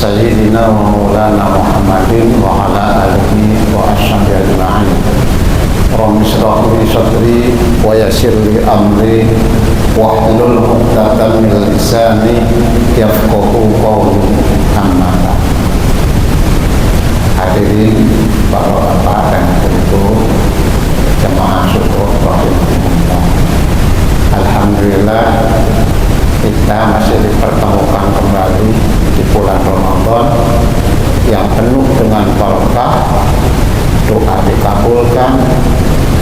Sayyidina wa maulana Muhammadin wa ala alihi wa ashabihi ajma'in. Rabbi shrah li sadri wa yassir li amri wahlul 'uqdatam min lisani yafqahu qawli. Amma ba'd. Hadirin bapak-bapak dan ibu jemaah syukur rahimahullah. Alhamdulillah kita masih dipertemukan kembali di bulan Ramadan yang penuh dengan barokah, doa dikabulkan,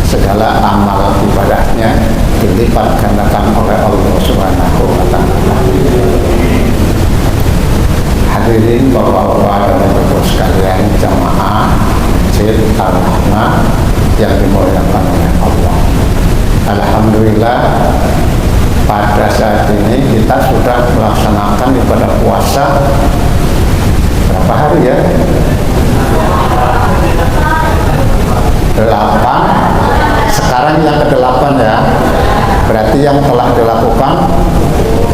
segala amal ibadahnya dilipat gandakan oleh Allah Subhanahu wa Ta'ala. Hadirin bapak-bapak dan ibu sekalian jamaah Masjid Al-Rahmah yang dimuliakan oleh Allah. Alhamdulillah pada saat ini kita sudah melaksanakan ibadah puasa berapa hari ya? 8. Sekarang yang ke-8 ya. Berarti yang telah dilakukan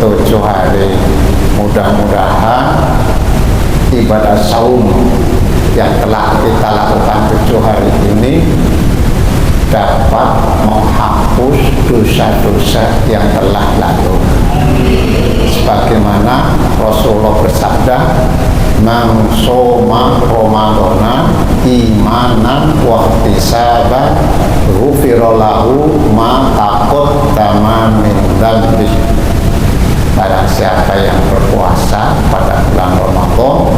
7 hari. Mudah-mudahan ibadah saum yang telah kita lakukan 7 hari ini dapat menghapus dosa-dosa yang telah lalu. Sebagaimana Rasulullah bersabda, "Man shoma Ramadana imanan wa ihtisaban ghufira lahu ma taqaddama min dzambi." Barang siapa yang berpuasa pada bulan Ramadan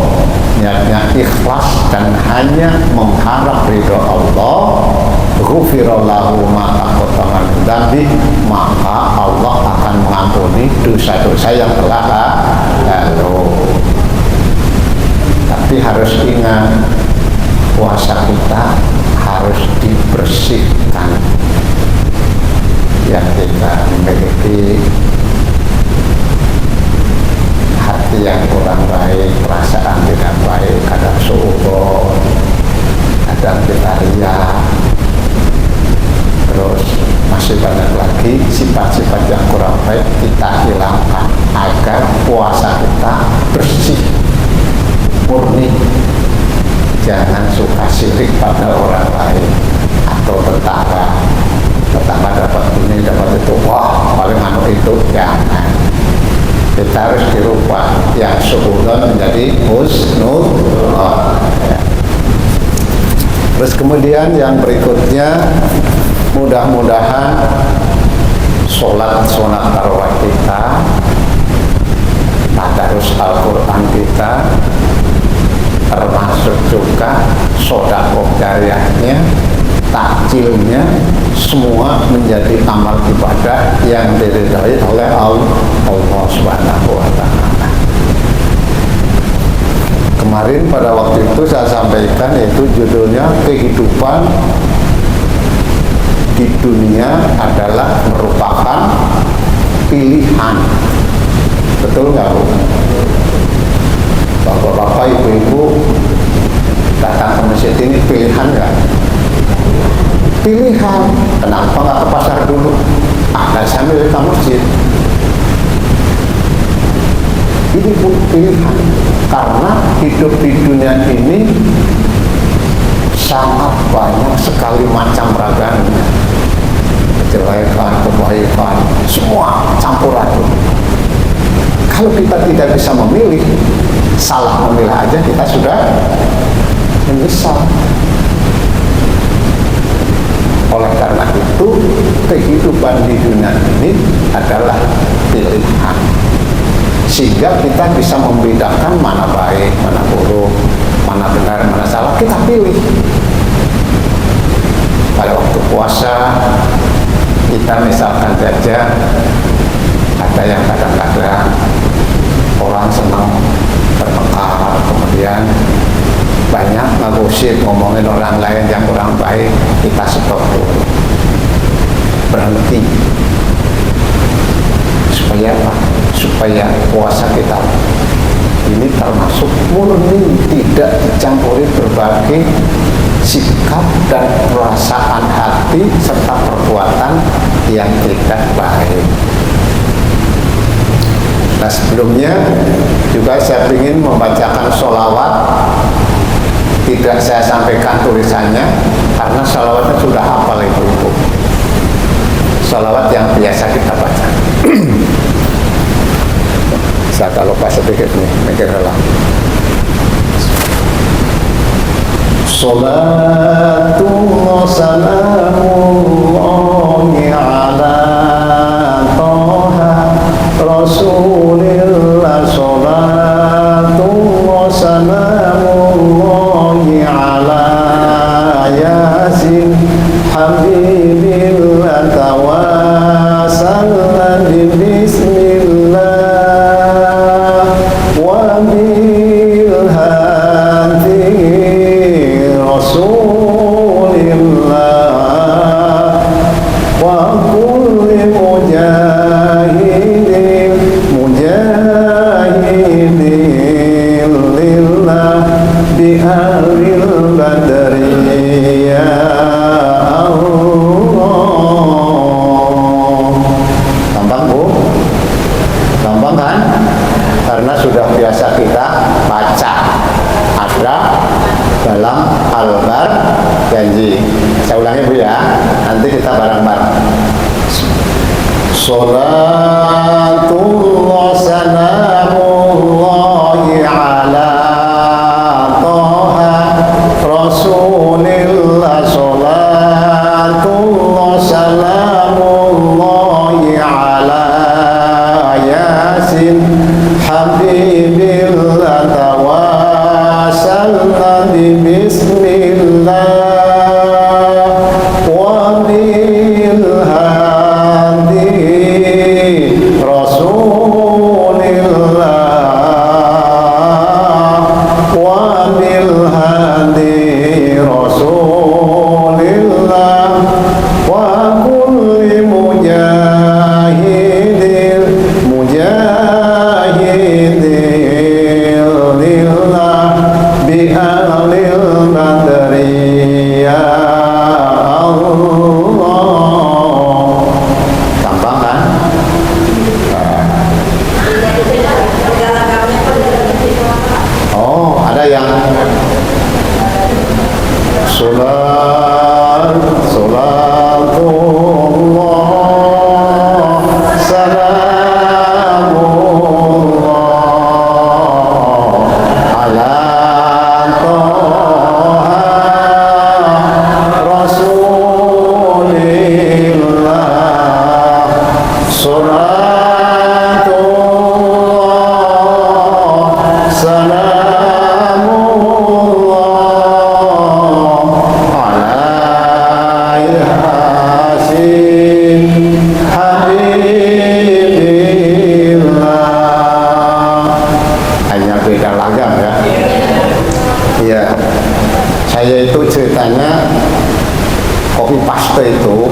niatnya ikhlas dan hanya mengharap ridho Allah, ghufira lahu ma taqaddama min dzambi, maka Allah akan mengampuni dosa-dosa yang telah lalu. Tapi harus ingat, puasa kita harus dibersihkan. Yang kita memiliki hati yang kurang baik, perasaan tidak baik, kadang suudzon, kadang kita riya, terus masih banyak lagi sifat-sifat yang kurang baik kita hilangkan agar puasa kita bersih, murni. Jangan suka sirik pada orang lain atau tetangga dapat ini dapat itu, wah paling anu itu, jangan. Kita harus dirubah yang suudzon menjadi husnul. Terus kemudian yang berikutnya, mudah-mudahan sholat sunat tarawih kita, tadarus Al-Quran kita, termasuk juga sedekah jariyahnya, takjilnya, semua menjadi amal ibadah yang diridhai oleh Allah Subhanahu wa Ta'ala. Kemarin pada waktu itu saya sampaikan, yaitu judulnya kehidupan di dunia adalah merupakan pilihan. Betul nggak Bu? Bapak-bapak, ibu-ibu datang ke masjid ini pilihan nggak? Pilihan. Kenapa nggak ke pasar dulu? Saya milih ke masjid. Ini pun pilihan. Karena hidup di dunia ini sangat banyak sekali macam ragamnya. Kejelekan, kebaikan, semua campur aduk. Kalau kita tidak bisa memilih, salah memilih aja kita sudah menyesal. Oleh karena itu, kehidupan di dunia ini adalah pilihan. Sehingga kita bisa membedakan mana baik, mana buruk, mana benar, mana salah, kita pilih. Pada waktu puasa, kita misalkan saja, ada yang kadang-kadang orang senang bertengkar, kemudian banyak ngegosip, ngomongin orang lain yang kurang baik, kita stop dulu, berhenti. Supaya apa? Supaya puasa kita ini termasuk murni, tidak dicampuri berbagai sikap dan perasaan hati serta perbuatan yang tidak baik. Nah, sebelumnya juga saya ingin membacakan sholawat. Tidak saya sampaikan tulisannya karena sholawatnya sudah hafal ibu-ibu. Sholawat yang biasa kita baca. Saya agak lupa sedikit nih, mikir dulu. Salatu wa salamullahi ala Toha Rasulillah. Salatu wa salamullahi ala Yasin Habibillah tawassalna bismillah wa bil hadi Rasulillah wa kulli mujahidin lillah bi ahlil badri ya Allah. Gampang Bu? Gampang kan? Karena sudah biasa kita baca. Ada dalam Al-Bar janji. Saya ulangi Bu ya, nanti kita bareng-bareng. Salatullah salamullahi ala Toha Rasulillah. Salatullah salamullahi ala Yasin Habibillah tawassalna bismillah wa bil hadi Rasulillah wa bil hadi Rasulillah wa kulli mujahidin lillah bi ahlil badri ya Allah. Gampang kan? Oh, ada yang Salatullah salamullah ala Toha Rasulillah. Salatullah salamullah ala Yasin Habibillah. Hanya beda lagam ya. Iya, saya itu ceritanya copy paste itu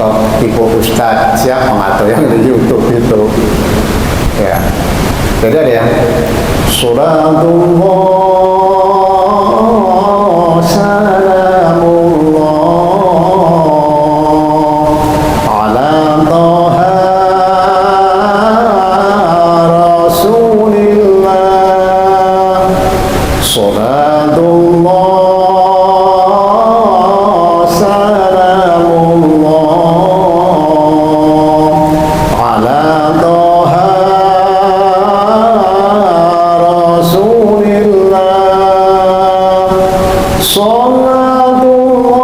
ke Ibu Ustadz siapa atau yang di YouTube itu ya. Jadi ada yang Salatullah salamullah ala Toha Rasulillah. Salatullah salamullah ala Toha Rasulillah. Salatullah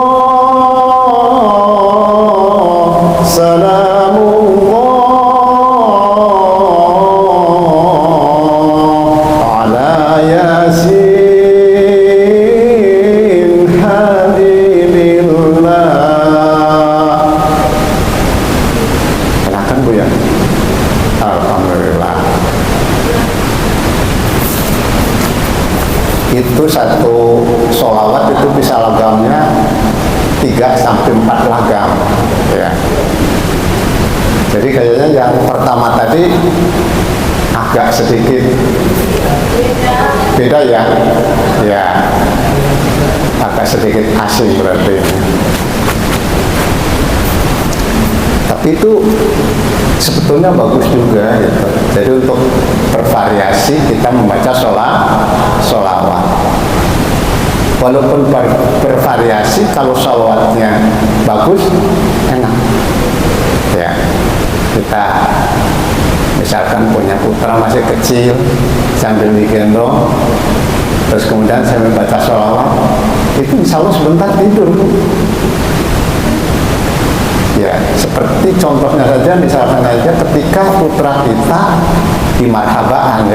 salamullah ala Yasin Habibillah. Silakan Bu ya. Alhamdulillah. Itu satu sholawat itu bisa lagamnya 3-4 lagam ya. Jadi kayaknya yang pertama tadi agak sedikit beda ya. Ya, agak sedikit asing berarti. Tapi itu sebetulnya bagus juga gitu. Jadi untuk bervariasi kita membaca sholawat. Walaupun bervariasi, kalau sholawatnya bagus, enak. Ya, kita misalkan punya putra masih kecil, sambil digendong, terus kemudian saya membaca sholawat, itu insya Allah sebentar tidur. Ya, seperti contohnya saja, misalkan aja ketika putra kita di marhabaan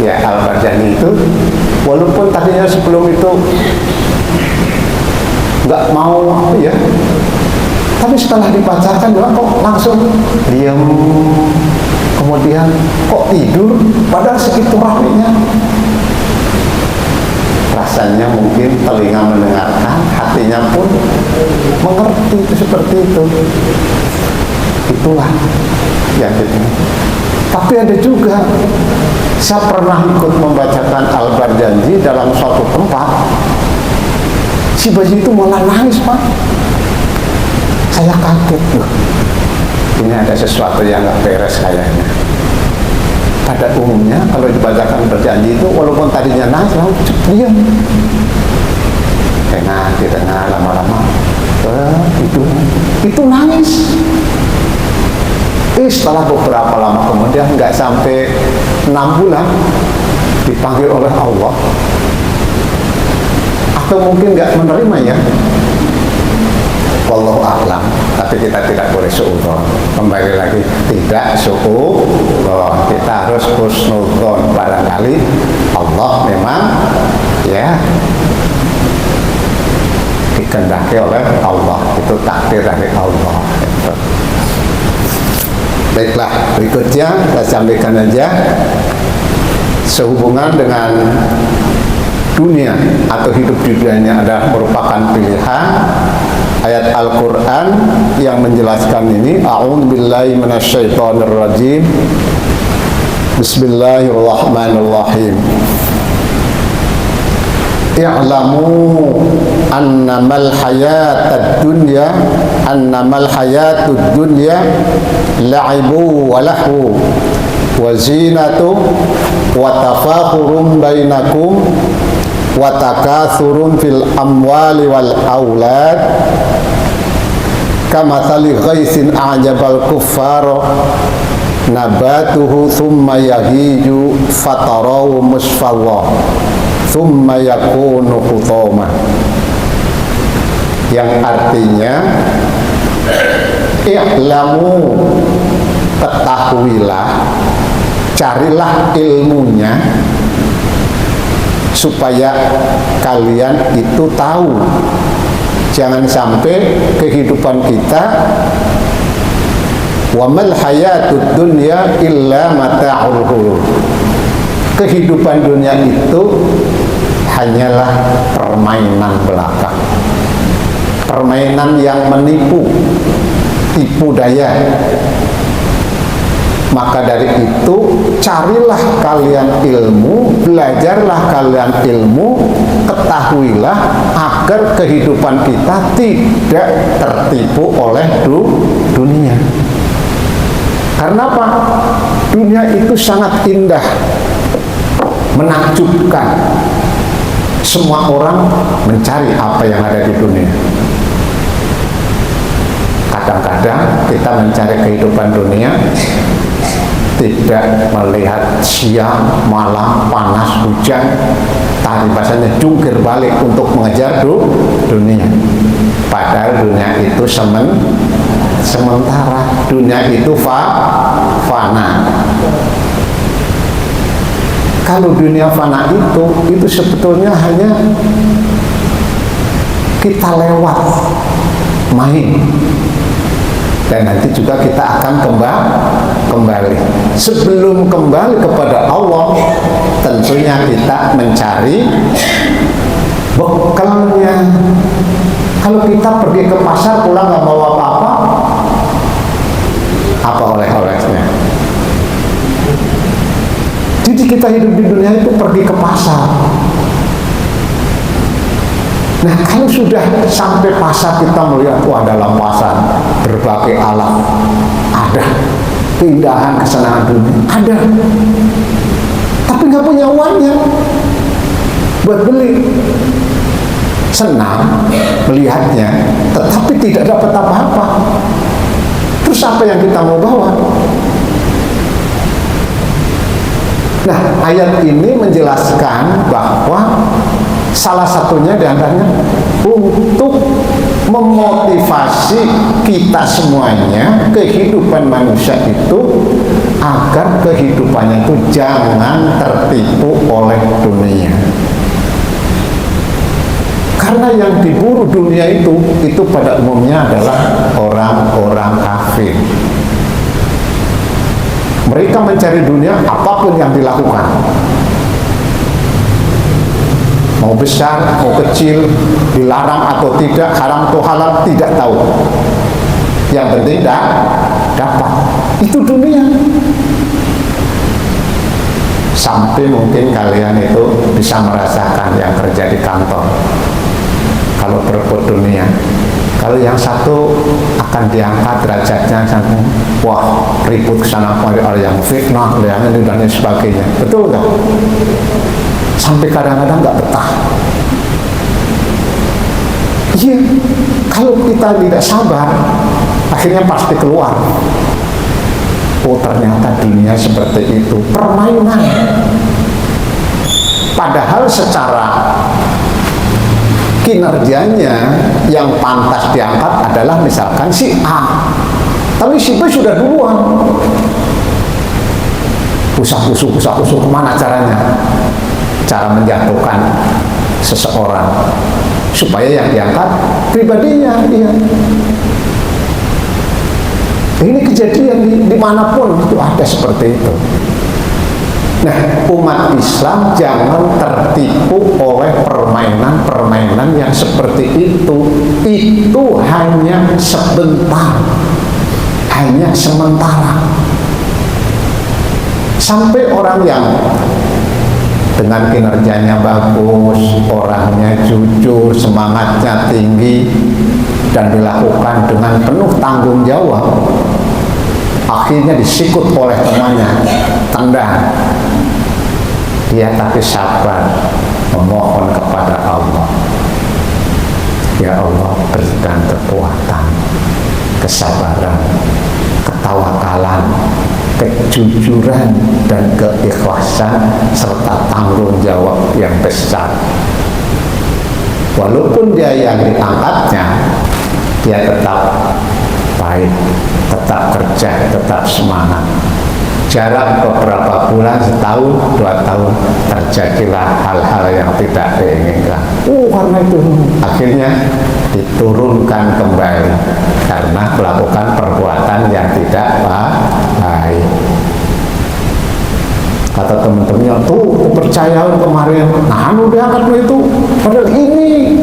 ya Al-Barjani itu, walaupun tadinya sebelum itu nggak mau ya, tapi setelah dibacakan kok langsung diam, kemudian kok tidur, padahal segitu rahminya. Rasanya mungkin telinga mendengarkan, hatinya pun mengerti, itu seperti itu. Itulah yang itu. Tapi ada juga, saya pernah ikut membacakan Al-Barjani dalam suatu tempat, si bayi itu malah nangis, Pak. Saya kaget, loh, ini ada sesuatu yang nggak beres kayaknya. Pada umumnya kalau dibacakan berjanji itu, walaupun tadinya nangis, langsung diam. Dengar lama-lama, itu nangis. Setelah beberapa lama kemudian, nggak sampai 6 bulan, dipanggil oleh Allah. Atau mungkin nggak menerima ya, wallahu a'lam. Tapi kita tidak boleh suudzon. Kembali lagi, tidak suudzon. Kita harus husnudzon. Barangkali Allah memang ya dikehendaki oleh Allah, itu takdir dari Allah. Gitu. Baiklah, berikutnya saya sampaikan aja sehubungan dengan dunia atau hidup di dunia adalah merupakan pilihan. Ayat Al-Quran yang menjelaskan ini, a'udzubillahi minasyaitonirrajim, bismillahirrahmanirrahim. I'lamu annamal hayatud dunya la'ibu wa lahu wa zinatu wa tafakhurun bainakum wa takathurun fil amwali wal aulad kamathali ghaisin a'jabal kuffara nabatuhu thumma yahiju fatarahu musfarra thumma yakunu hutama, yang artinya i'lamu, ketahuilah, carilah ilmunya supaya kalian itu tahu. Jangan sampai kehidupan kita, wa mal hayatud dunya illa mata'ul ghurur, kehidupan dunia itu hanyalah permainan belaka, permainan yang menipu, tipu daya. Maka dari itu, carilah kalian ilmu, belajarlah kalian ilmu, ketahuilah agar kehidupan kita tidak tertipu oleh dunia. Karena apa? Dunia itu sangat indah, menakjubkan. Semua orang mencari apa yang ada di dunia. Kadang-kadang kita mencari kehidupan dunia tidak melihat siang, malam, panas, hujan, tadi bahasanya jungkir balik untuk mengejar dunia. Padahal dunia itu sementara, dunia itu fana. Kalau dunia fana itu sebetulnya hanya kita lewat, main, dan nanti juga kita akan kembali. Sebelum kembali kepada Allah, tentunya kita mencari bekalnya. Kalau kita pergi ke pasar pulang nggak bawa apa-apa, apa oleh-olehnya? Jadi kita hidup di dunia itu pergi ke pasar, Nah, kalau sudah sampai pasar kita melihat, wah dalam pasar berbagai alam, ada keindahan kesenangan dunia, ada, tapi nggak punya uangnya buat beli. Senang melihatnya, tetapi tidak dapat apa-apa. Terus apa yang kita mau bawa? Nah, ayat ini menjelaskan bahwa salah satunya diantaranya untuk memotivasi kita semuanya, kehidupan manusia itu agar kehidupannya itu jangan tertipu oleh dunia. Karena yang diburu dunia itu pada umumnya adalah orang-orang kafir. Mereka mencari dunia apapun yang dilakukan, mau besar, mau kecil, dilarang atau tidak, haram atau halal, tidak tahu. Yang penting dapat. Itu dunia. Sampai mungkin kalian itu bisa merasakan yang kerja di kantor. Kalau berebut dunia, kalau yang satu akan diangkat derajatnya sampai wah ribut kesana kemari, ada yang fitnah, yang ini dan sebagainya, betul nggak? Sampai kadang-kadang nggak betah. Iya, kalau kita tidak sabar, akhirnya pasti keluar. Oh ternyata dunia seperti itu, permainan. Padahal secara kinerjanya yang pantas diangkat adalah misalkan si A, tapi si B sudah duluan. Usah-usuk kemana caranya? Cara menjatuhkan seseorang supaya yang diangkat pribadinya dia. Ini kejadian dimanapun itu ada seperti itu. Nah, umat Islam jangan tertipu oleh permainan-permainan yang seperti itu. Itu hanya sebentar, hanya sementara. Sampai orang yang dengan kinerjanya bagus, orangnya jujur, semangatnya tinggi, dan dilakukan dengan penuh tanggung jawab, akhirnya disikut oleh temannya, tendang. Dia tapi sabar, memohon kepada Allah, ya Allah berikan kekuatan, kesabaran, ketawakalan, kejujuran, dan keikhlasan, serta tanggung jawab yang besar. Walaupun dia yang diangkatnya, dia tetap baik, tetap kerja, tetap semangat. Jarak beberapa bulan, setahun, 2 tahun, terjadilah hal-hal yang tidak diinginkan. Karena itu akhirnya diturunkan kembali karena melakukan perbuatan yang tidak baik. Kata teman-temannya, tuh kepercayaan kemarin, nah diangkat itu, padahal ini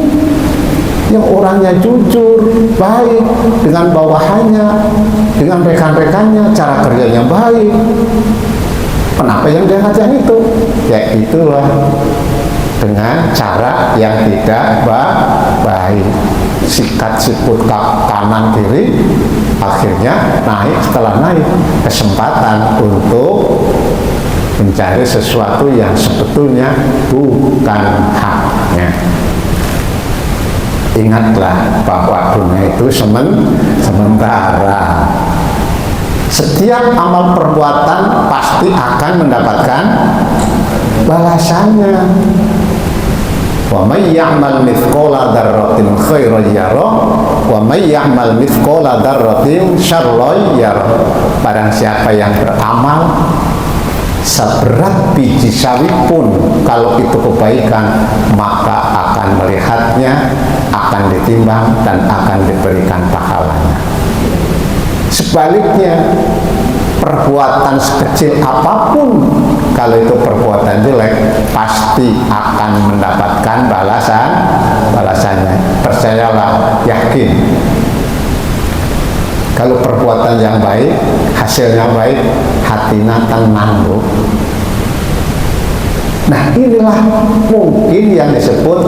yang orangnya jujur, baik dengan bawahannya, dengan rekan-rekannya, cara kerjanya baik. Kenapa yang diangkat yang itu? Ya itulah dengan cara yang tidak baik, sikat sikut kanan kiri, akhirnya naik. Setelah naik, kesempatan untuk mencari sesuatu yang sebetulnya bukan haknya. Ingatlah bahwa dunia itu sementara. Setiap amal perbuatan pasti akan mendapatkan balasannya. Wa may ya'mal mithqala dzarratin khairan yarah wa may ya'mal mithqala dzarratin syarran yarah. Barang siapa yang beramal seberat biji sawi pun, kalau itu kebaikan, maka akan melihatnya, akan ditimbang, dan akan diberikan pahalanya. Sebaliknya, perbuatan sekecil apapun, kalau itu perbuatan jelek, pasti akan mendapatkan balasannya. Percayalah, yakin. Kalau perbuatan yang baik, hasilnya baik, hatinya tenang, Bu. Nah, inilah mungkin yang disebut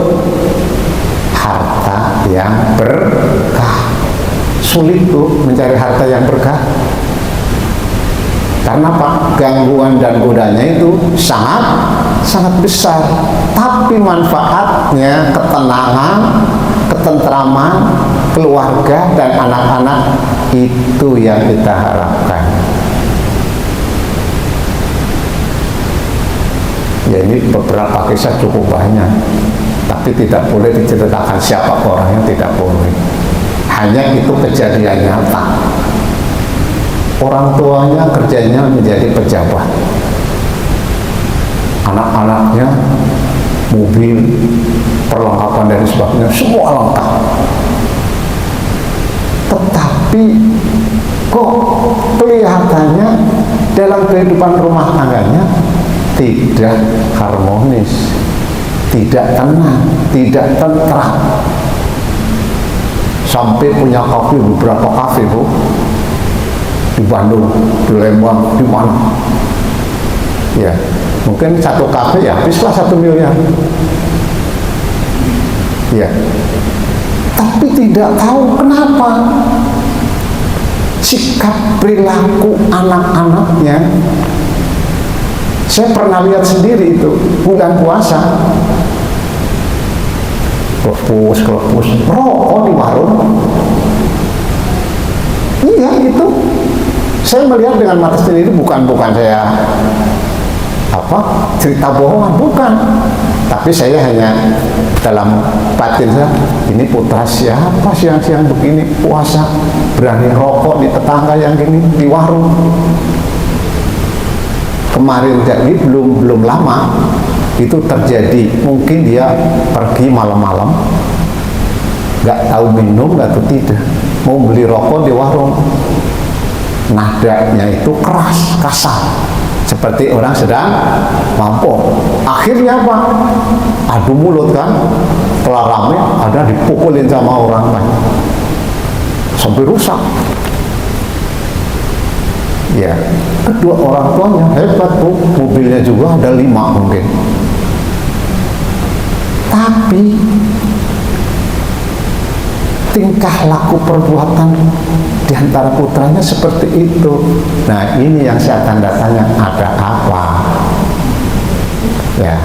yang berkah. Sulit tuh mencari harta yang berkah. Karena apa? Gangguan dan godanya itu sangat besar. Tapi manfaatnya ketenangan, ketentraman, keluarga dan anak-anak itu yang kita harapkan. Ya, ini beberapa kisah cukup banyak, tapi tidak boleh diceritakan siapa orangnya, tidak boleh. Hanya itu kejadian nyata. Orang tuanya kerjanya menjadi pejabat, anak-anaknya mobil, perlengkapan dan sebagainya, semua lengkap. Tetapi kok kelihatannya dalam kehidupan rumah tangganya tidak harmonis, tidak tenang, tidak tentram. Sampai punya kafe, beberapa kafe, Bu, di Bandung, di Lembang, di mana? Ya, mungkin satu kafe ya habislah 1 miliar. Ya, tapi tidak tahu kenapa sikap perilaku anak-anaknya. Saya pernah lihat sendiri itu bulan puasa, kelepus, rokok di warung. Iya, itu saya melihat dengan mata sendiri, bukan saya cerita bohongan, bukan. Tapi saya hanya dalam batin saya, ini putra siapa siang-siang begini puasa berani rokok di tetangga yang gini di warung. Kemarin jadi belum lama itu terjadi, mungkin dia pergi malam-malam, nggak tahu minum nggak tahu tidak, mau beli rokok di warung, nadanya itu keras, kasar, seperti orang sedang mampok. Akhirnya apa? Adu mulut kan, setelah rame ada dipukulin sama orang lain sampai rusak. Ya, kedua orang tuanya hebat, Bu, mobilnya juga ada 5 mungkin. Tapi tingkah laku perbuatan di antara putranya seperti itu. Nah, ini yang saya tanda tanya, ada apa? Ya,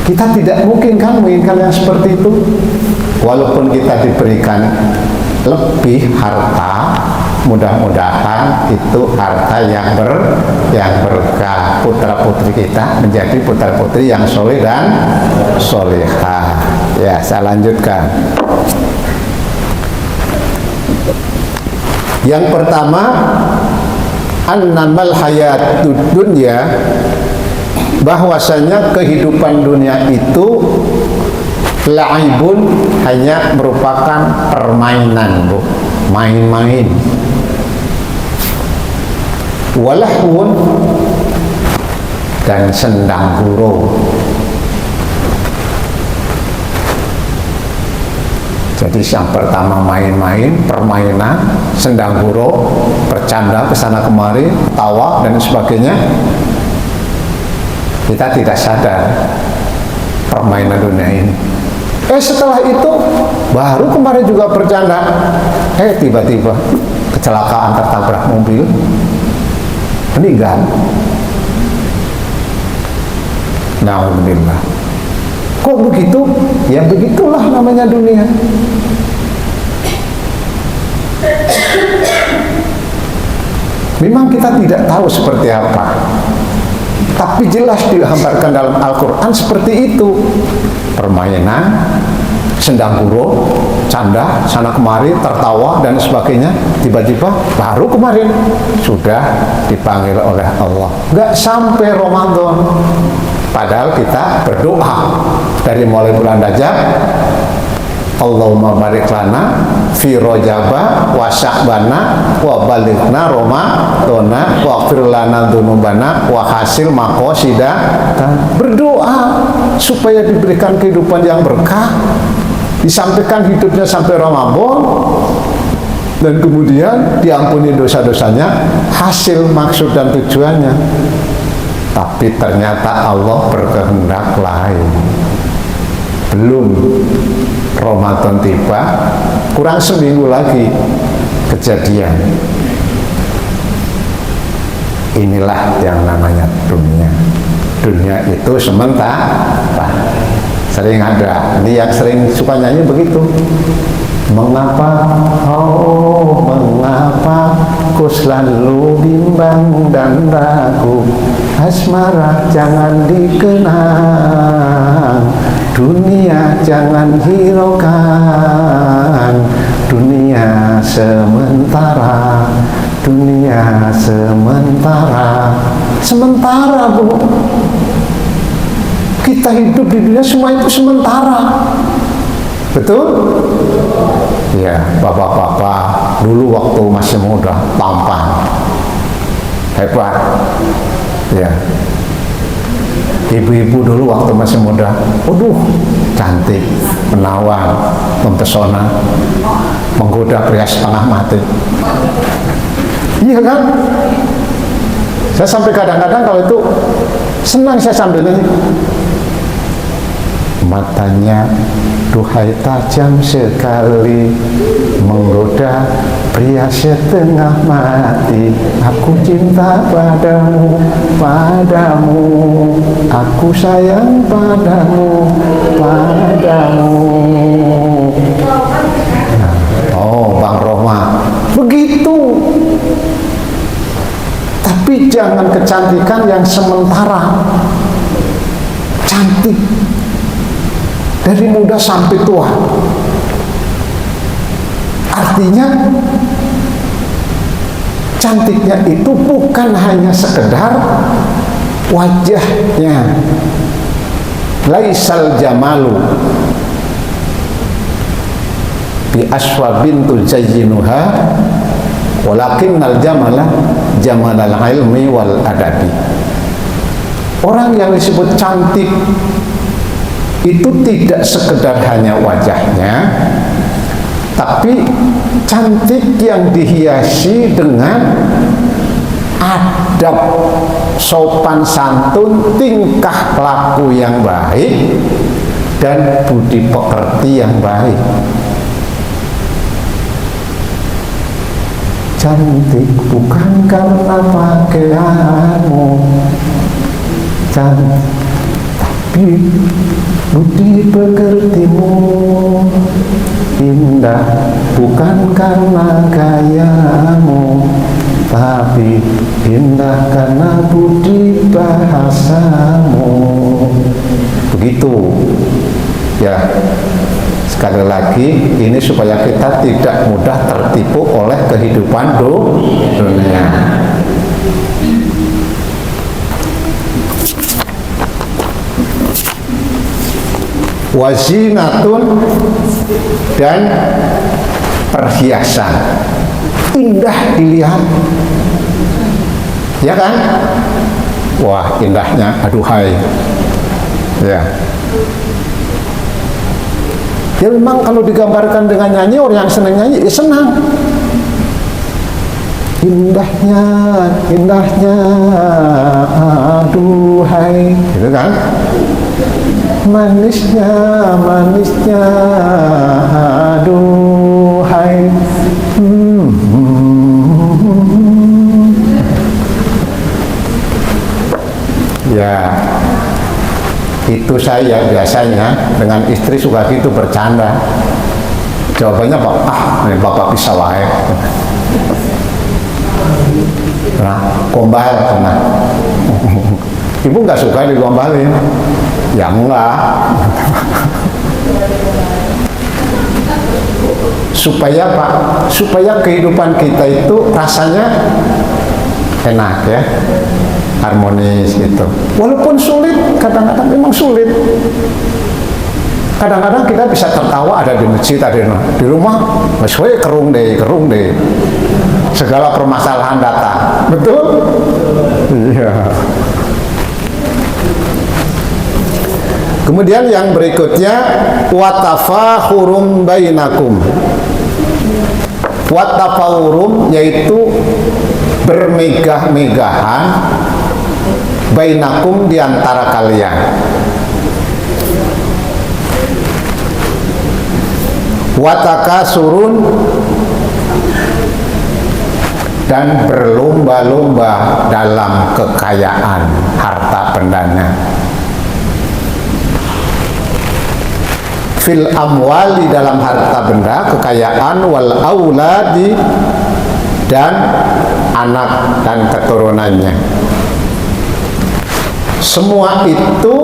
kita tidak mungkin kan menginginkan yang seperti itu. Walaupun kita diberikan lebih harta, mudah-mudahan itu harta yang berkah. Putra putri kita menjadi putra putri yang soleh dan solehah. Ya, saya lanjutkan. Yang pertama, annamal hayatud dunya, bahwasanya kehidupan dunia itu la'ibun, hanya merupakan permainan, Bu, main-main. Walahun, dan sendang gurau. Jadi yang pertama main-main, permainan, sendang gurau, bercanda kesana kemari, tawa dan sebagainya. Kita tidak sadar permainan dunia ini. Setelah itu baru kemarin juga bercanda, tiba-tiba kecelakaan, tertabrak mobil, meninggal. Alhamdulillah. Kok begitu? Ya begitulah namanya dunia. Memang kita tidak tahu seperti apa, tapi jelas digambarkan dalam Al-Quran seperti itu. Permainan, sendang gurau, canda, sana kemari, tertawa dan sebagainya. Tiba-tiba baru kemarin sudah dipanggil oleh Allah. Nggak sampai Ramadan, padahal kita berdoa dari mulai bulan Rajab, Allahumma barik lana fi rojaba wa sya'bana wa balighna ramadana wa ighfir lana dzunubana wa hasil maqasida. Berdoa supaya diberikan kehidupan yang berkah, disampaikan hidupnya sampai Ramadan, dan kemudian diampuni dosa-dosanya, hasil maksud dan tujuannya. Tapi ternyata Allah berkehendak lain. belum Ramadan tiba, kurang seminggu lagi kejadian. Inilah yang namanya dunia. Dunia itu sementara. Sering ada, ini yang sering suka nyanyi begitu. Mengapa, oh mengapa ku selalu bimbang dan ragu, asmara jangan dikenang, dunia jangan hiraukan, dunia sementara, dunia sementara. Sementara, Bu. Kita hidup di dunia semua itu sementara. Betul? Ya, bapak-bapak dulu waktu masih muda tampan, hebat. Ya, ibu-ibu dulu waktu masih muda, waduh, cantik, menawan, mempesona, menggoda pria setengah mati. Iya kan? Saya sampai kadang-kadang kalau itu senang saya sambil nyanyi. Matanya duhai tajam sekali, menggoda pria setengah mati. Aku cinta padamu, padamu, aku sayang padamu, padamu. Oh, Bang Roma, begitu. Tapi jangan kecantikan yang sementara. Cantik dari muda sampai tua. Artinya cantiknya itu bukan hanya sekedar wajahnya. Laisal jamalu bi aswabin tuzayyinuha, walakinnal jamala jamalal ilmi wal adabi. Orang yang disebut cantik itu tidak sekedar hanya wajahnya, tapi cantik yang dihiasi dengan adab, sopan santun, tingkah laku yang baik, dan budi pekerti yang baik. Cantik bukan karena pakaianmu, cantik tapi budi pekertimu. Indah bukan karena gayamu, tapi indah karena budi bahasamu. Begitu ya. Sekali lagi, ini supaya kita tidak mudah tertipu oleh kehidupan dunia. Wazinatun, dan perhiasan indah dilihat, ya kan? Wah, indahnya, aduhai, ya. Ya memang kalau digambarkan dengan nyanyi, orang yang senang nyanyi, ya senang. Indahnya, indahnya, aduhai, gitu kan? Manisnya, manisnya, aduhai. Ya, itu saya biasanya dengan istri suka gitu bercanda. Jawabannya ini bapak bisa wae. Nah, gombal pernah. Ibu nggak suka digombalin? Ya enggak. Supaya Pak, supaya kehidupan kita itu rasanya enak ya, harmonis gitu. Walaupun sulit, kadang-kadang memang sulit. Kadang-kadang kita bisa tertawa ada di masjid, ada di rumah, masih kerung deh. Segala permasalahan datang, betul? Iya. Kemudian yang berikutnya, watafakhurum bainakum. Watafakhurum yaitu bermegah-megahan bainakum di antara kalian. Watakasurun, dan berlomba-lomba dalam kekayaan harta bendanya. Fil amwali, dalam harta benda, kekayaan, wal auladi, dan anak dan keturunannya. Semua itu,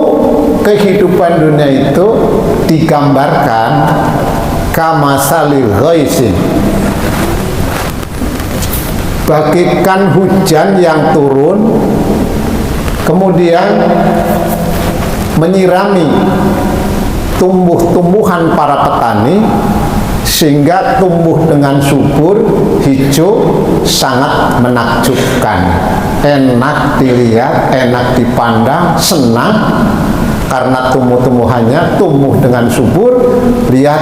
kehidupan dunia itu digambarkan kamasali ghaisin, bagaikan hujan yang turun kemudian menyirami tumbuh-tumbuhan para petani sehingga tumbuh dengan subur, hijau, sangat menakjubkan, enak dilihat, enak dipandang, senang karena tumbuh-tumbuhannya tumbuh dengan subur. Lihat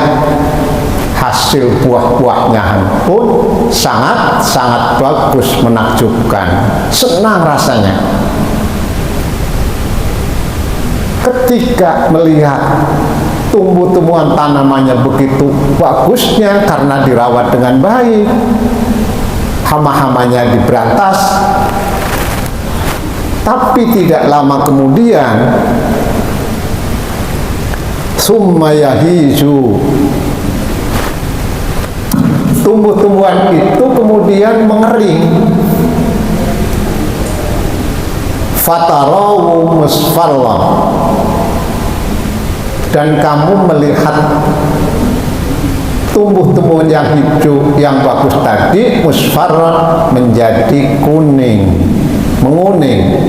hasil buah-buahnya pun sangat-sangat bagus, menakjubkan, senang rasanya. Ketika melihat tumbuh-tumbuhan tanamannya begitu bagusnya karena dirawat dengan baik, hama-hamanya diberantas, tapi tidak lama kemudian summa yahiju, tumbuh-tumbuhan itu kemudian mengering, fatarawu musfarra, dan kamu melihat tumbuh-tumbuhan yang hijau yang bagus tadi musfarra menjadi kuning, menguning,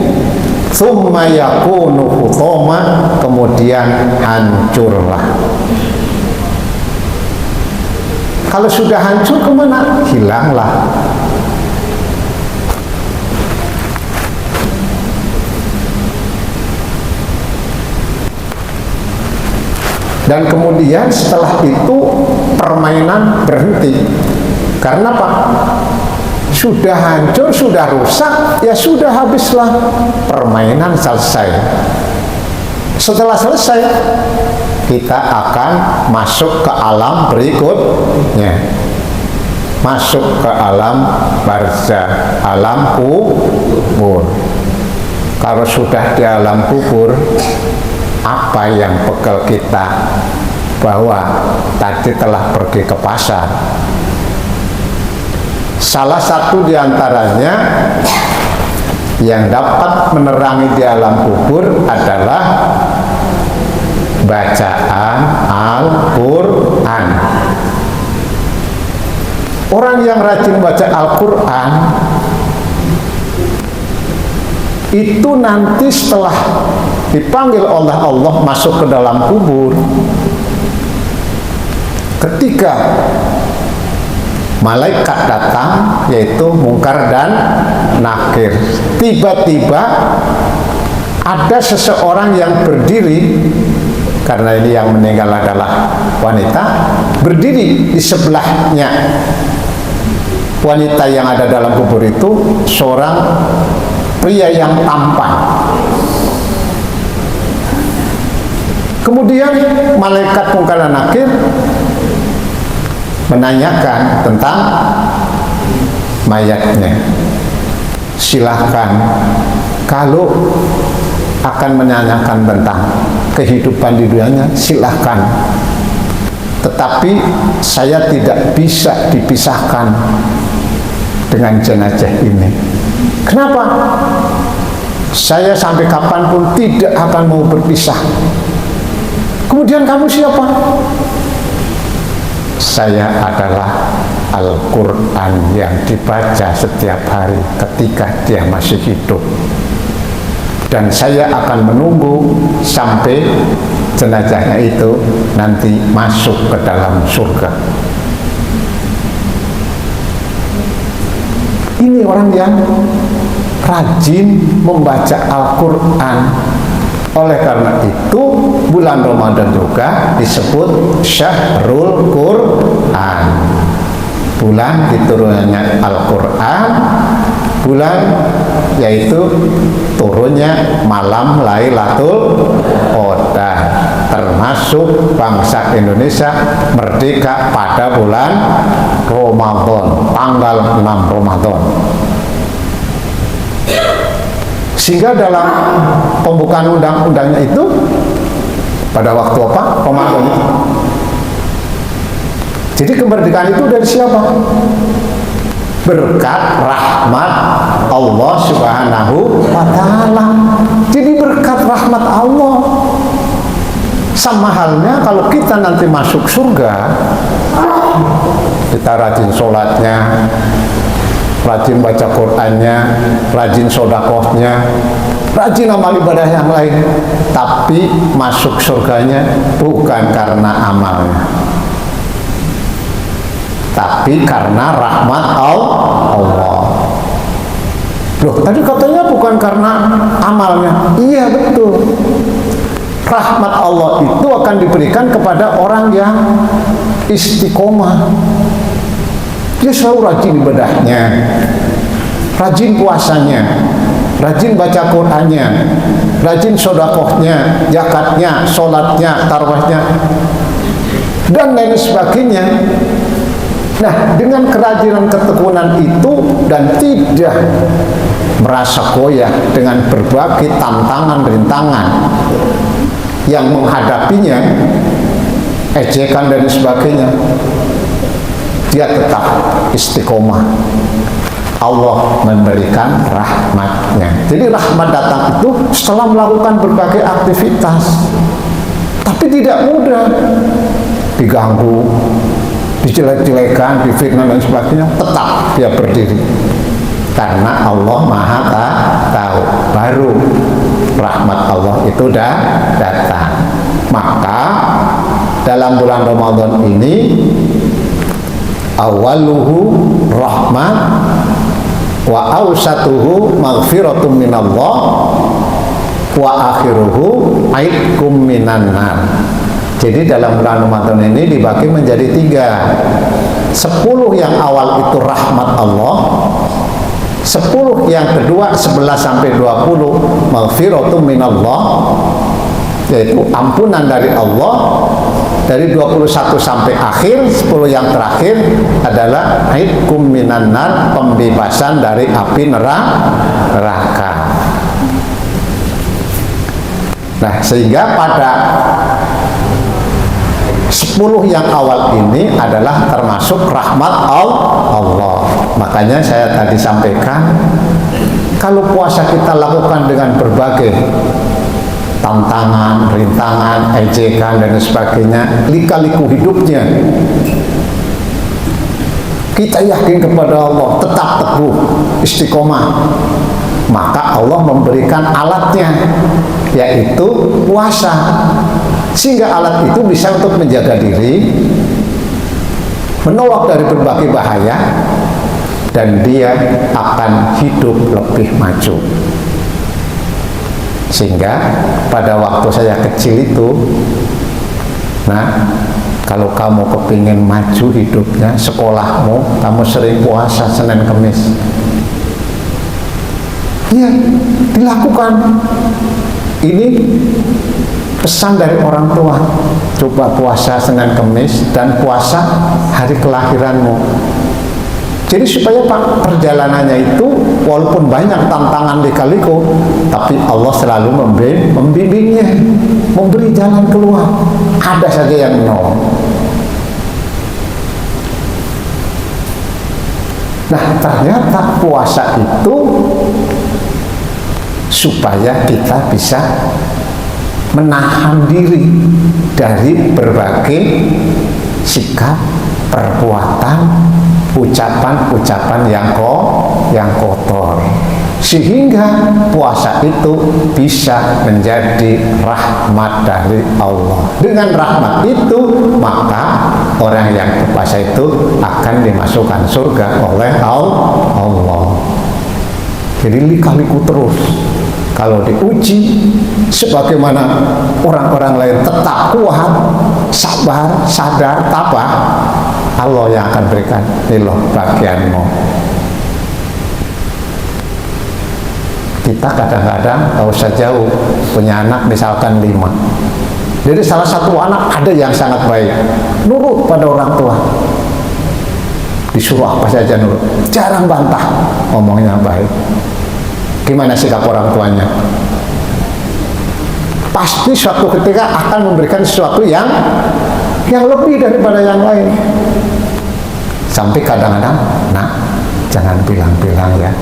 summa yakunu hutama, kemudian hancurlah. Kalau sudah hancur kemana? Hilanglah. Dan kemudian setelah itu permainan berhenti. Karena apa? Sudah hancur, sudah rusak, ya sudah, habislah, permainan selesai. Setelah selesai, kita akan masuk ke alam berikutnya, masuk ke alam barzakh, alam kubur. Kalau sudah di alam kubur, apa yang bekal kita? Bahwa tadi telah pergi ke pasar. Salah satu diantaranya yang dapat menerangi di alam kubur adalah bacaan Al-Quran. Orang yang rajin baca Al-Quran itu nanti setelah dipanggil oleh Allah masuk ke dalam kubur, ketika malaikat datang, yaitu Mungkar dan Nakir, tiba-tiba ada seseorang yang berdiri, karena ini yang meninggal adalah wanita, berdiri di sebelahnya wanita yang ada dalam kubur itu seorang pria yang tampan. Kemudian malaikat Mungkar dan Nakir menanyakan tentang mayatnya. Silahkan, kalau akan menanyakan tentang kehidupan di dunianya, silahkan. Tetapi saya tidak bisa dipisahkan dengan jenazah ini. Kenapa? Saya sampai kapanpun tidak akan mau berpisah. Kemudian kamu siapa? Saya adalah Al-Quran yang dibaca setiap hari ketika dia masih hidup. Dan saya akan menunggu sampai jenazahnya itu nanti masuk ke dalam surga. Ini orang yang rajin membaca Al-Quran. Oleh karena itu bulan Ramadan juga disebut Syahrul Quran, bulan diturunnya Al-Quran, bulan yaitu turunnya malam Lailatul Qadar. termasuk bangsa Indonesia merdeka pada bulan Ramadan, tanggal 6 Ramadan. Sehingga dalam pembukaan undang-undangnya itu pada waktu apa? Ramadan itu. Jadi kemerdekaan itu dari siapa? Berkat rahmat Allah Subhanahu wa ta'ala. Jadi berkat rahmat Allah. Sama halnya kalau kita nanti masuk surga, kita rajin sholatnya, rajin baca Qur'annya, rajin sodakohnya, rajin amal ibadah yang lain, tapi masuk surganya bukan karena amalnya, tapi karena rahmat Allah. Loh, tadi katanya bukan karena amalnya. Iya, betul. Rahmat Allah itu akan diberikan kepada orang yang istiqomah. Dia selalu rajin ibadahnya, rajin puasanya, rajin baca Qur'annya, rajin sodakohnya, zakatnya, sholatnya, tarawihnya, dan lain sebagainya. Nah, dengan kerajinan ketekunan itu dan tidak merasa goyah dengan berbagai tantangan rintangan yang menghadapinya, ejekan dan sebagainya, dia tetap istiqomah. Allah memberikan rahmatnya. Jadi rahmat datang itu setelah melakukan berbagai aktivitas, tapi tidak mudah, diganggu, dijelek-jelekan, difitnah dan sebagainya, tetap dia berdiri karena Allah Maha Tahu. Baru rahmat Allah itu dah datang. Maka dalam bulan Ramadan ini awaluhu rahmat wa awsatuhu maghfiratum minallah wa akhiruhu aitkum minan nar. Jadi dalam bulan Ramadan ini dibagi menjadi 3. 10 yang awal itu rahmat Allah, 10 yang kedua 11 sampai 20 maghfiratum minallah, yaitu ampunan dari Allah dari 21 sampai akhir. 10 yang terakhir adalah aitkum minan nar, pembebasan dari api neraka. Nah, sehingga pada 10 yang awal ini adalah termasuk rahmat Allah. Makanya saya tadi sampaikan, kalau puasa kita lakukan dengan berbagai tantangan, rintangan, ejekan dan sebagainya, lika-liku hidupnya, kita yakin kepada Allah, tetap teguh, istiqomah, maka Allah memberikan alatnya, yaitu puasa. Sehingga alat itu bisa untuk menjaga diri, menolak dari berbagai bahaya, dan dia akan hidup lebih maju. Sehingga pada waktu saya kecil itu, nah, kalau kamu kepingin maju hidupnya, sekolahmu, kamu sering puasa Senin Kemis. Ya, dilakukan. Ini pesan dari orang tua. Coba puasa Senin Kemis dan puasa hari kelahiranmu. Jadi supaya perjalanannya itu walaupun banyak tantangan lika-liku, tapi Allah selalu membimbingnya, memberi jalan keluar. Ada saja yang menolong. Nah, ternyata puasa itu supaya kita bisa menahan diri dari berbagai sikap, perbuatan, ucapan-ucapan yang kotor, sehingga puasa itu bisa menjadi rahmat dari Allah. Dengan rahmat itu, maka orang yang berpuasa itu akan dimasukkan surga oleh Allah. Jadi lika-liku terus. Kalau diuji, sebagaimana orang-orang lain tetap kuat, sabar, sadar, tabah, Allah yang akan berikan nilai bagianmu. Kita kadang-kadang gak usah jauh, punya anak misalkan 5, Jadi salah satu anak ada yang sangat baik, nurut pada orang tua, disuruh apa saja nurut, jarang bantah, ngomongnya baik. Gimana sikap orang tuanya? Pasti suatu ketika akan memberikan sesuatu yang lebih daripada yang lain. Sampai kadang-kadang, nak, jangan bilang-bilang ya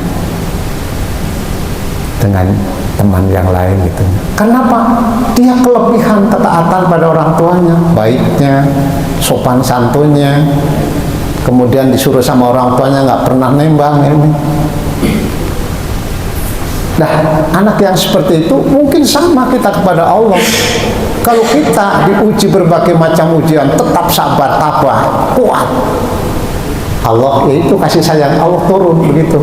dengan teman yang lain gitu. Kenapa? Dia kelebihan ketaatan pada orang tuanya, baiknya, sopan santunnya, kemudian disuruh sama orang tuanya nggak pernah nembang ini. Nah, anak yang seperti itu mungkin sama kita kepada Allah. Kalau kita diuji berbagai macam ujian, tetap sabar, tabah, kuat, Allah itu kasih sayang Allah turun begitu,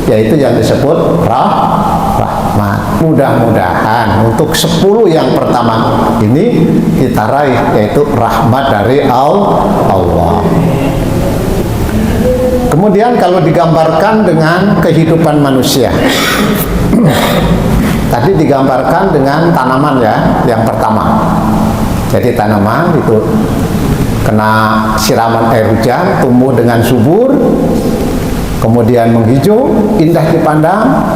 yaitu yang disebut rahmat. Mudah-mudahan untuk 10 yang pertama ini kita raih, yaitu rahmat dari Allah. Kemudian kalau digambarkan dengan kehidupan manusia, tadi digambarkan dengan tanaman ya, yang pertama. Jadi tanaman itu kena siraman air hujan, tumbuh dengan subur, kemudian menghijau, indah dipandang,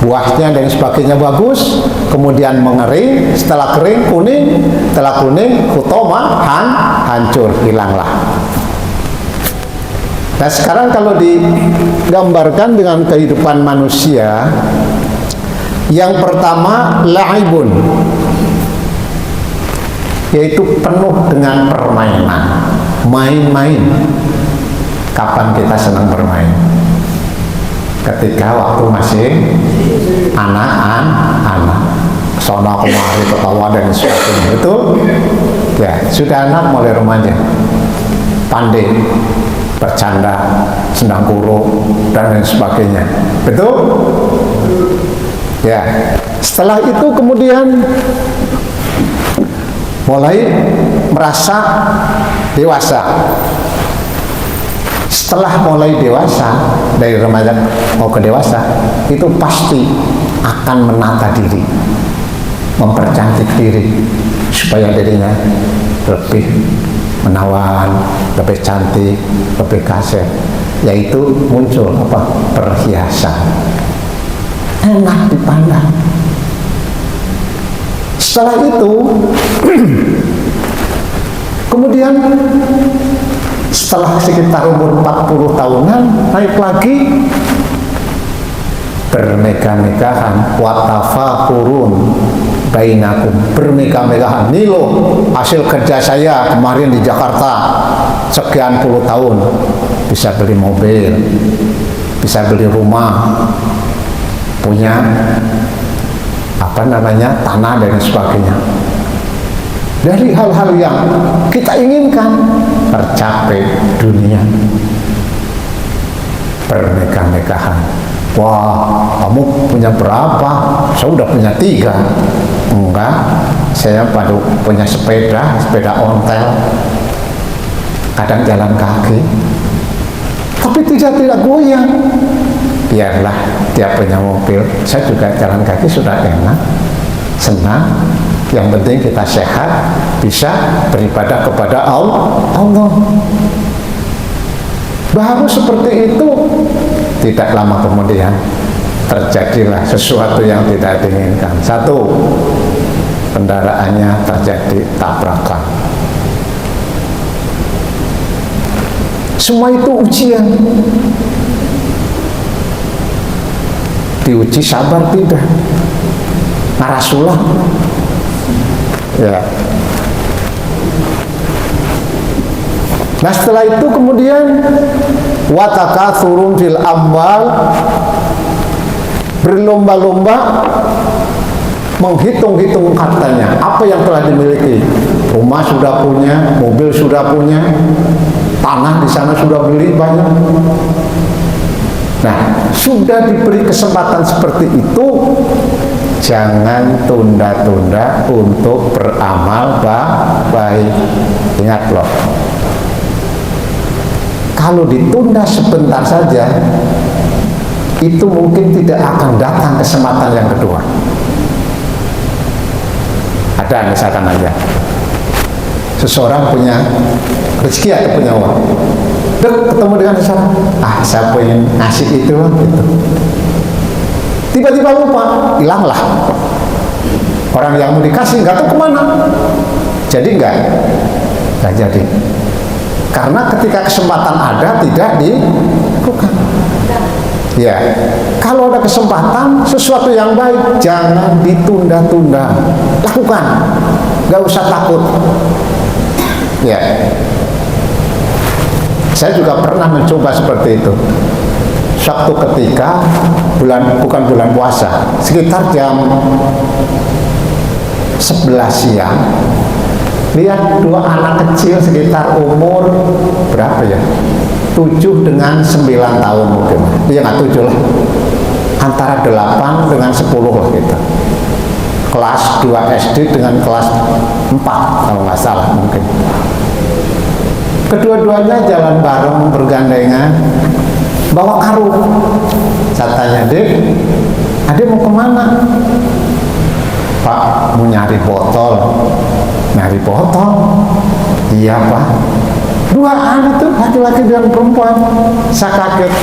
buahnya dan sebagainya bagus, kemudian mengering, setelah kering kuning, setelah kuning kutoma, hancur, hilanglah. Nah sekarang kalau digambarkan dengan kehidupan manusia, yang pertama la'ibun, yaitu penuh dengan permainan, main-main. Kapan kita senang bermain? Ketika waktu masih anak-anak, sono kemari ketawa dan sebagainya, betul? Ya, sudah anak mulai remaja, pandai bercanda, sendang guru dan lain sebagainya, betul? Ya, setelah itu kemudian mulai merasa dewasa. Setelah mulai dewasa, dari remaja mau ke dewasa, itu pasti akan menata diri, mempercantik diri supaya dirinya lebih menawan, lebih cantik, lebih kasih, yaitu muncul apa? Perhiasan, enak dipandang. Setelah itu kemudian setelah sekitar umur 40 tahunan naik lagi, bermegah-megahan, watafakurun bainakum, bermegah-megahan. Nih loh hasil kerja saya kemarin di Jakarta sekian puluh tahun, bisa beli mobil, bisa beli rumah, punya tanah dan sebagainya. Dari hal-hal yang kita inginkan tercapai dunia, bermegah-megahan. Wah, kamu punya berapa? Saya udah punya 3. Enggak, saya baru punya sepeda ontel, kadang jalan kaki, tapi tidak goyang. Biarlah dia punya mobil, saya juga jalan kaki sudah enak, senang. Yang penting kita sehat, bisa beribadah kepada Allah. Baru seperti itu, tidak lama kemudian terjadilah sesuatu yang tidak diinginkan. 1, kendaraannya terjadi tabrakan. Semua itu ujian. Diuji sabar tidak, narasulah. Ya. Nah setelah itu kemudian watakathurun fil amwal, berlomba-lomba menghitung-hitung hartanya, apa yang telah dimiliki. Rumah sudah punya, mobil sudah punya, tanah di sana sudah beli banyak. Nah, sudah diberi kesempatan seperti itu, jangan tunda-tunda untuk beramal baik. Ingat loh, kalau ditunda sebentar saja, itu mungkin tidak akan datang kesempatan yang kedua. Ada misalkan aja, seseorang punya rezeki atau punya uang, ketemu dengan seseorang, saya pengen ngasih itu gitu. Tiba-tiba lupa, hilanglah. Orang yang mau dikasih nggak tahu kemana. Jadi nggak jadi. Karena ketika kesempatan ada tidak dilakukan. Ya, kalau ada kesempatan sesuatu yang baik jangan ditunda-tunda, lakukan, nggak usah takut. Ya, saya juga pernah mencoba seperti itu. Suatu ketika bukan bulan puasa, sekitar jam 11 siang, lihat dua anak kecil sekitar umur berapa ya? 7 dengan 9 tahun mungkin. Iya nggak 7 lah. Antara 8 dengan 10 lah gitu. Kelas 2 SD dengan kelas 4 kalau nggak salah mungkin. Kedua-duanya jalan bareng bergandengan, bawa karung. Saya tanya, Dek, Adek mau kemana? Pak, mau nyari botol. Nyari botol? Iya Pak. Dua anak tuh, laki-laki dan perempuan. Saya kaget.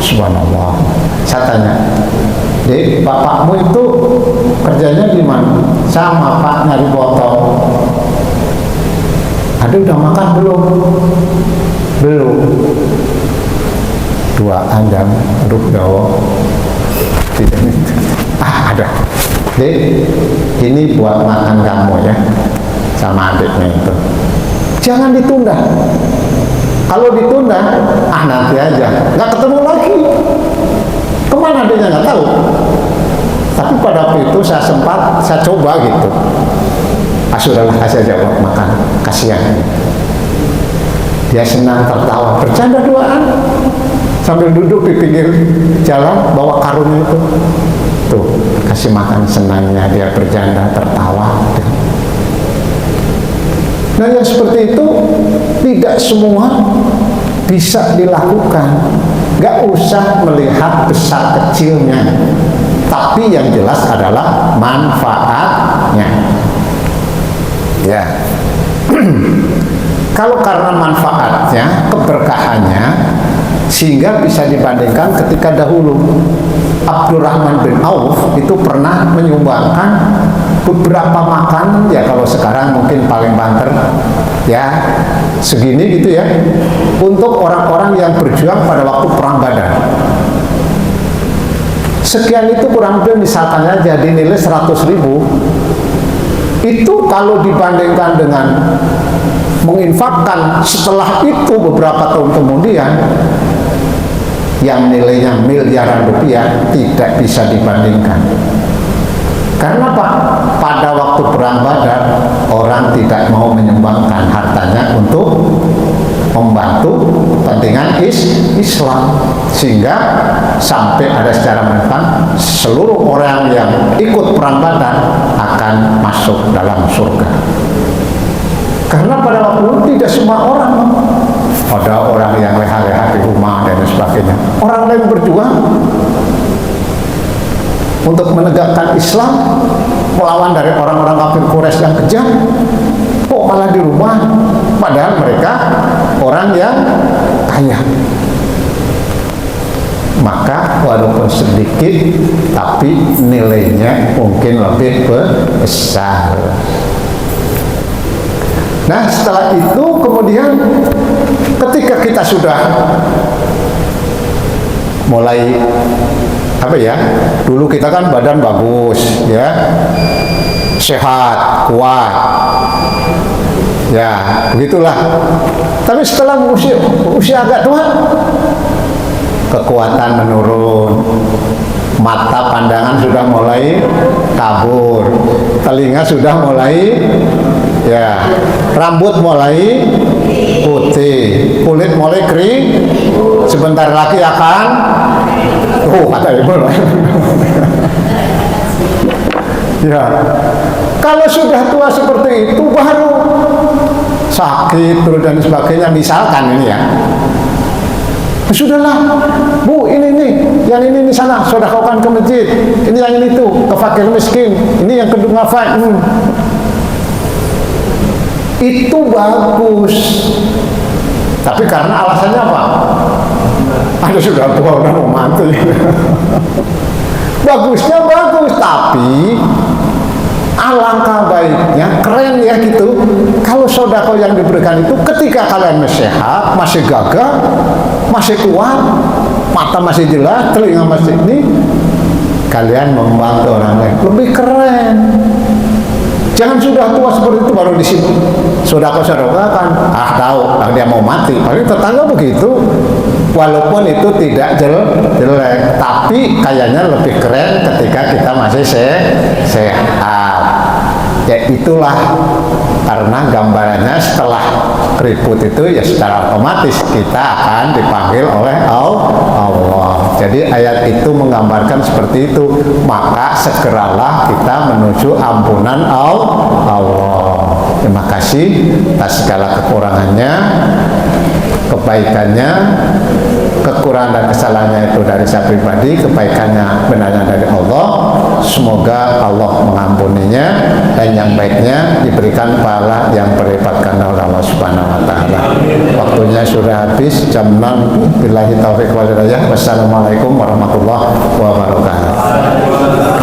Subhanallah. Saya tanya, Dek, bapakmu itu kerjanya di mana? Sama Pak, nyari botol. Adek udah makan belum? Belum. Dua andam, aduh jauh. Ada. Dek, ini buat makan kamu ya, sama adiknya itu. Jangan ditunda. Kalau ditunda, nanti aja, nggak ketemu lagi. Kemana adiknya nggak tahu. Tapi pada waktu itu saya coba gitu. Sudahlah, kasih aja buat makan, kasihan. Dia senang tertawa, bercanda duaan sambil duduk di pinggir jalan bawa karungnya itu. Tuh, kasih makan senangnya dia bercanda tertawa. Nah yang seperti itu tidak semua bisa dilakukan. Gak usah melihat besar kecilnya, tapi yang jelas adalah manfaatnya. Ya. Kalau karena manfaatnya, keberkahannya, sehingga bisa dibandingkan ketika dahulu Abdurrahman bin Auf itu pernah menyumbangkan beberapa makanan, ya kalau sekarang mungkin paling banter ya segini gitu ya, untuk orang-orang yang berjuang pada waktu perang Badar. Sekian itu kurang lebih misalkan aja dinilai 100.000. Itu kalau dibandingkan dengan menginfakkan setelah itu beberapa tahun kemudian yang nilainya miliaran rupiah, tidak bisa dibandingkan. Karena Pak, pada waktu perang Badar orang tidak mau menyumbangkan hartanya untuk membantu kepentingan Islam, sehingga sampai ada secara menentang seluruh orang yang ikut perang Badar akan masuk dalam surga. Karena pada waktu itu tidak semua orang, ada orang yang leha-leha di rumah dan sebagainya. Orang lain berjuang untuk menegakkan Islam, melawan dari orang-orang kafir Quraisy yang kejam. Kok malah di rumah, padahal mereka orang yang kaya. Maka walaupun sedikit, tapi nilainya mungkin lebih besar. Nah setelah itu kemudian ketika kita sudah mulai dulu kita kan badan bagus ya, sehat, kuat ya, begitulah. Tapi setelah usia agak tua, kekuatan menurun, mata pandangan sudah mulai kabur, telinga sudah mulai ya, rambut mulai putih, kulit mulai kering, sebentar lagi akan kata ibu ya. Kalau sudah tua seperti itu baru sakit terus dan sebagainya, misalkan ini ya, sudahlah Bu, ini nih, yang ini di sana sedekahkan ke masjid, ini yang ini tuh ke fakir miskin, ini yang kedua itu bagus. Tapi karena alasannya apa? Ada sudah tua udah mau mati. Bagusnya bagus, tapi alangkah baiknya, keren ya gitu, kalau sodako yang diberikan itu ketika kalian masih sehat, masih gagah, masih kuat, mata masih jelas, telinga masih ini, kalian membantu orang lain, lebih keren. Jangan sudah tua seperti itu baru di sini sodako-sodako kan, tahu dia mau mati, paling tetangga begitu. Walaupun itu tidak jelek, tapi kayaknya lebih keren ketika kita masih sehat. Ya itulah, karena gambarannya setelah keriput itu ya secara otomatis kita akan dipanggil oleh Allah. Jadi ayat itu menggambarkan seperti itu. Maka segeralah kita menuju ampunan Allah. Terima kasih atas segala kekurangannya, kebaikannya, kekurangan dan kesalahannya itu dari saya pribadi, kebaikannya benarnya dari Allah. Semoga Allah mengampuninya dan yang baiknya diberikan pahala yang berlipat ganda oleh Allah Subhanahu wa taala. Waktunya sudah habis, jam 6. Billahi taufiq wal hidayah. Wassalamualaikum warahmatullahi wabarakatuh.